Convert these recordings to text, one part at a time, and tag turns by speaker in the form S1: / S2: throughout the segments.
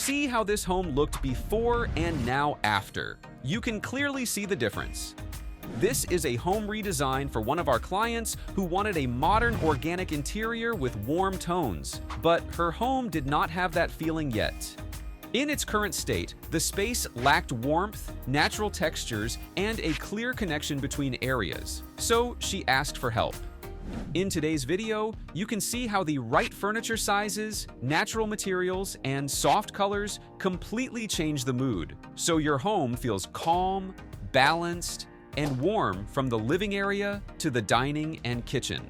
S1: See how this home looked before and now after. You can clearly see the difference. This is a home redesign for one of our clients who wanted a modern organic interior with warm tones, but her home did not have that feeling yet. In its current state, the space lacked warmth, natural textures, and a clear connection between areas, so she asked for help. In today's video, you can see how the right furniture sizes, natural materials, and soft colors completely change the mood, so your home feels calm, balanced, and warm from the living area to the dining and kitchen.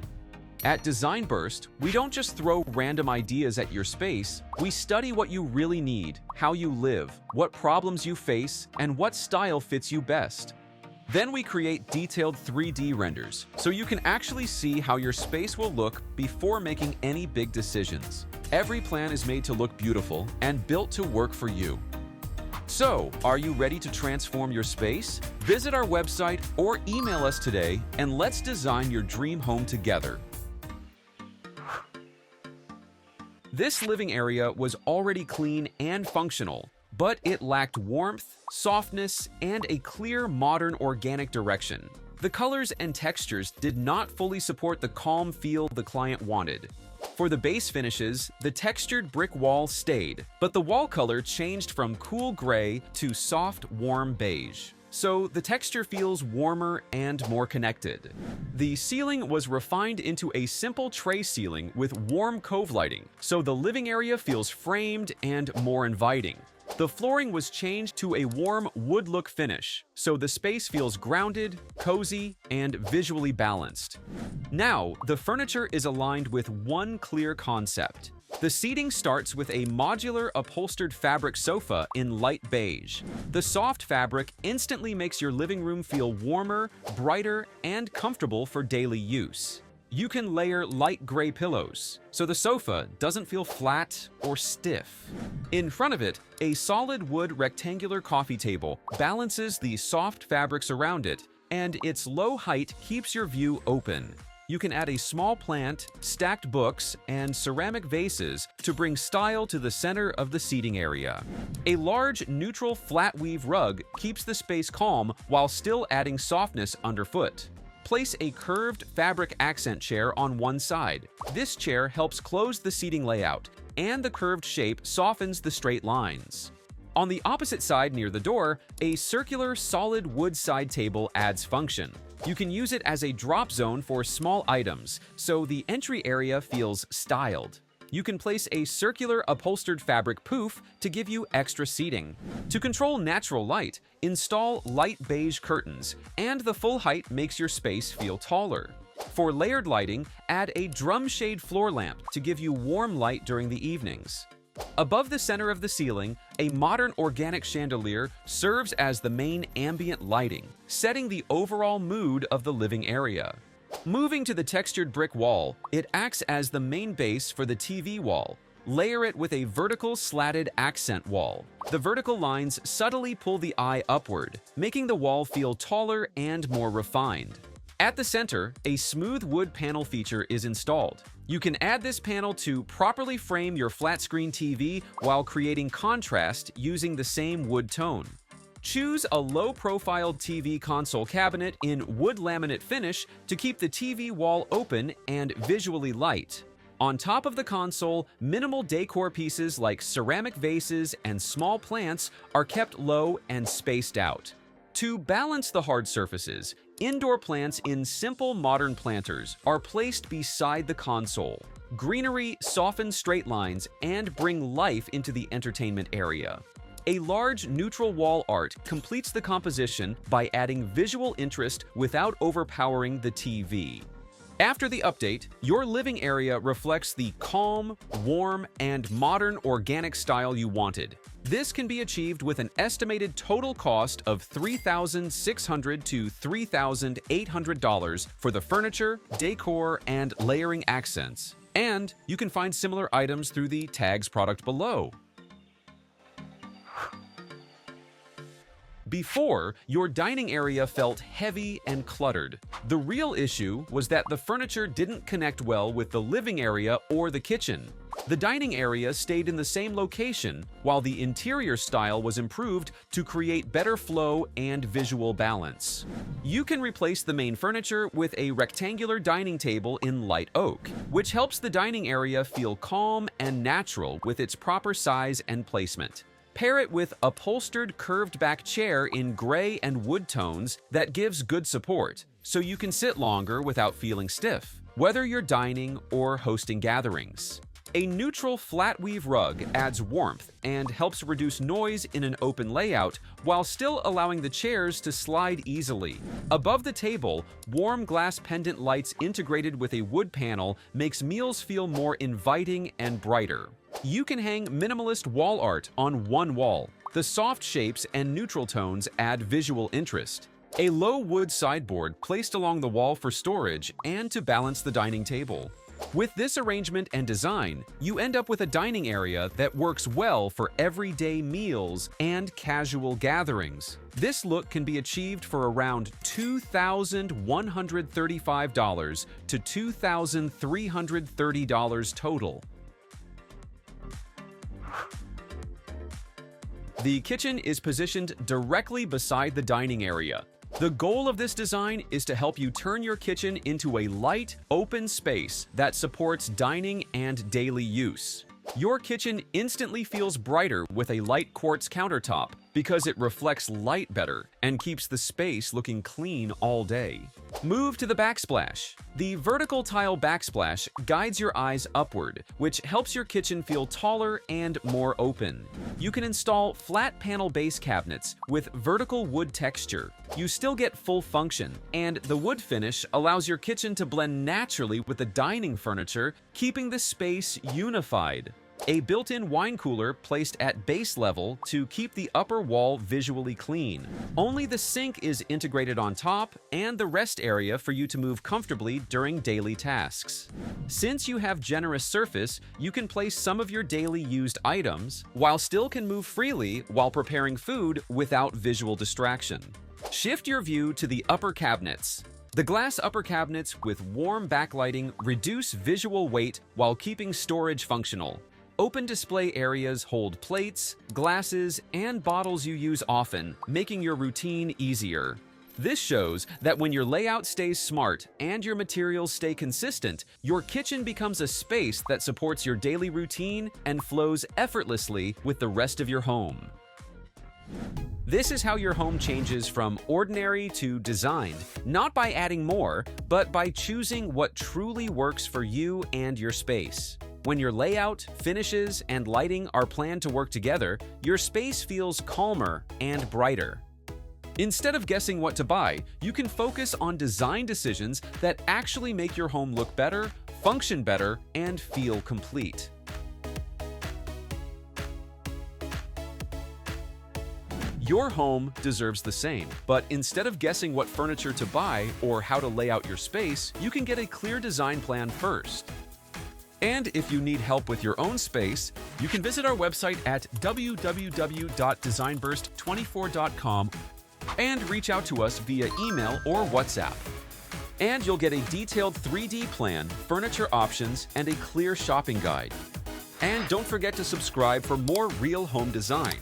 S1: At Design Burst, we don't just throw random ideas at your space, we study what you really need, how you live, what problems you face, and what style fits you best. Then we create detailed 3D renders, so you can actually see how your space will look before making any big decisions. Every plan is made to look beautiful and built to work for you. So, are you ready to transform your space? Visit our website or email us today and let's design your dream home together. This living area was already clean and functional, but it lacked warmth, softness, and a clear modern organic direction. The colors and textures did not fully support the calm feel the client wanted. For the base finishes, the textured brick wall stayed, but the wall color changed from cool gray to soft, warm beige. So the texture feels warmer and more connected. The ceiling was refined into a simple tray ceiling with warm cove lighting, so the living area feels framed and more inviting. The flooring was changed to a warm wood look finish, so the space feels grounded, cozy, and visually balanced. Now, the furniture is aligned with one clear concept. The seating starts with a modular upholstered fabric sofa in light beige. The soft fabric instantly makes your living room feel warmer, brighter, and comfortable for daily use. You can layer light gray pillows, so the sofa doesn't feel flat or stiff. In front of it, a solid wood rectangular coffee table balances the soft fabrics around it, and its low height keeps your view open. You can add a small plant, stacked books, and ceramic vases to bring style to the center of the seating area. A large, neutral flat weave rug keeps the space calm while still adding softness underfoot. Place a curved fabric accent chair on one side. This chair helps close the seating layout, and the curved shape softens the straight lines. On the opposite side near the door, a circular solid wood side table adds function. You can use it as a drop zone for small items, so the entry area feels styled. You can place a circular upholstered fabric poof to give you extra seating. To control natural light, install light beige curtains, and the full height makes your space feel taller. For layered lighting, add a drum shade floor lamp to give you warm light during the evenings. Above the center of the ceiling, a modern organic chandelier serves as the main ambient lighting, setting the overall mood of the living area. Moving to the textured brick wall, it acts as the main base for the TV wall. Layer it with a vertical slatted accent wall. The vertical lines subtly pull the eye upward, making the wall feel taller and more refined. At the center, a smooth wood panel feature is installed. You can add this panel to properly frame your flat-screen TV while creating contrast using the same wood tone. Choose a low-profile TV console cabinet in wood laminate finish to keep the TV wall open and visually light. On top of the console, minimal decor pieces like ceramic vases and small plants are kept low and spaced out. To balance the hard surfaces, indoor plants in simple modern planters are placed beside the console. Greenery softens straight lines and bring life into the entertainment area. A large neutral wall art completes the composition by adding visual interest without overpowering the TV. After the update, your living area reflects the calm, warm, and modern organic style you wanted. This can be achieved with an estimated total cost of $3,600 to $3,800 for the furniture, decor, and layering accents. And you can find similar items through the tags product below. Before, your dining area felt heavy and cluttered. The real issue was that the furniture didn't connect well with the living area or the kitchen. The dining area stayed in the same location, while the interior style was improved to create better flow and visual balance. You can replace the main furniture with a rectangular dining table in light oak, which helps the dining area feel calm and natural with its proper size and placement. Pair it with upholstered curved-back chair in gray and wood tones that gives good support, so you can sit longer without feeling stiff, whether you're dining or hosting gatherings. A neutral flat weave rug adds warmth and helps reduce noise in an open layout while still allowing the chairs to slide easily. Above the table, warm glass pendant lights integrated with a wood panel makes meals feel more inviting and brighter. You can hang minimalist wall art on one wall. The soft shapes and neutral tones add visual interest. A low wood sideboard placed along the wall for storage and to balance the dining table. With this arrangement and design, you end up with a dining area that works well for everyday meals and casual gatherings. This look can be achieved for around $2,135 to $2,330 total. The kitchen is positioned directly beside the dining area. The goal of this design is to help you turn your kitchen into a light, open space that supports dining and daily use. Your kitchen instantly feels brighter with a light quartz countertop because it reflects light better and keeps the space looking clean all day. Move to the backsplash. The vertical tile backsplash guides your eyes upward, which helps your kitchen feel taller and more open. You can install flat panel base cabinets with vertical wood texture. You still get full function, and the wood finish allows your kitchen to blend naturally with the dining furniture, keeping the space unified. A built-in wine cooler placed at base level to keep the upper wall visually clean. Only the sink is integrated on top and the rest area for you to move comfortably during daily tasks. Since you have generous surface, you can place some of your daily used items while still can move freely while preparing food without visual distraction. Shift your view to the upper cabinets. The glass upper cabinets with warm backlighting reduce visual weight while keeping storage functional. Open display areas hold plates, glasses, and bottles you use often, making your routine easier. This shows that when your layout stays smart and your materials stay consistent, your kitchen becomes a space that supports your daily routine and flows effortlessly with the rest of your home. This is how your home changes from ordinary to designed, not by adding more, but by choosing what truly works for you and your space. When your layout, finishes, and lighting are planned to work together, your space feels calmer and brighter. Instead of guessing what to buy, you can focus on design decisions that actually make your home look better, function better, and feel complete. Your home deserves the same, but instead of guessing what furniture to buy or how to lay out your space, you can get a clear design plan first. And if you need help with your own space, you can visit our website at www.designburst24.com and reach out to us via email or WhatsApp. And you'll get a detailed 3D plan, furniture options, and a clear shopping guide. And don't forget to subscribe for more real home design.